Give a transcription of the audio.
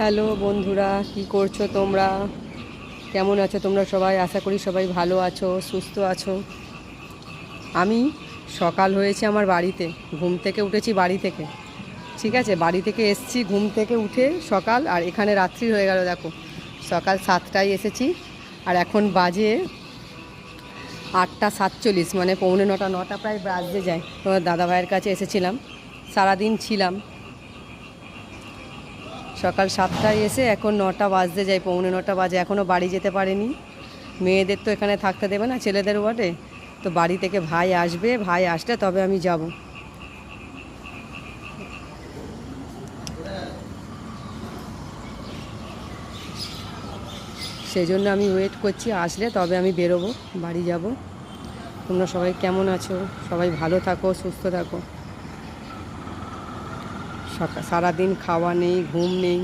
Hello বন্ধুরা, কি করছো তোমরা? কেমন আছো তোমরা সবাই? আশা করি সবাই ভালো আছো, সুস্থ আছো। আমি সকাল হয়েছে আমার বাড়িতে, ঘুম থেকে উঠেছি বাড়ি থেকে। ঠিক আছে, বাড়ি থেকে এসছি ঘুম থেকে উঠে সকাল, আর এখানে রাত্রি হয়ে গেল। দেখো, সকাল 7টায় এসেছি আর এখন বাজে 8টা 47, মানে পৌনে 9টা, 9টা প্রায় বাজতে যায়। তোমার দাদাভাইয়ের কাছে এসেছিলাম, সারাদিন ছিলাম। সকাল 7টায় এসে এখন 9টা বাজতে যায়, পৌনে 9টা বাজে, এখনও বাড়ি যেতে পারিনি। মেয়েদের তো এখানে থাকতে দেবে না, ছেলেদের ওয়ার্ডে। তো বাড়ি থেকে ভাই আসবে, ভাই আসলে তবে আমি যাব। সেই জন্য আমি ওয়েট করছি, আসলে তবে আমি বেরোবো, বাড়ি যাব। তোমরা সবাই কেমন আছো? সবাই ভালো থাকো, সুস্থ থাকো। সারাদিন খাওয়া নেই, ঘুম নেই।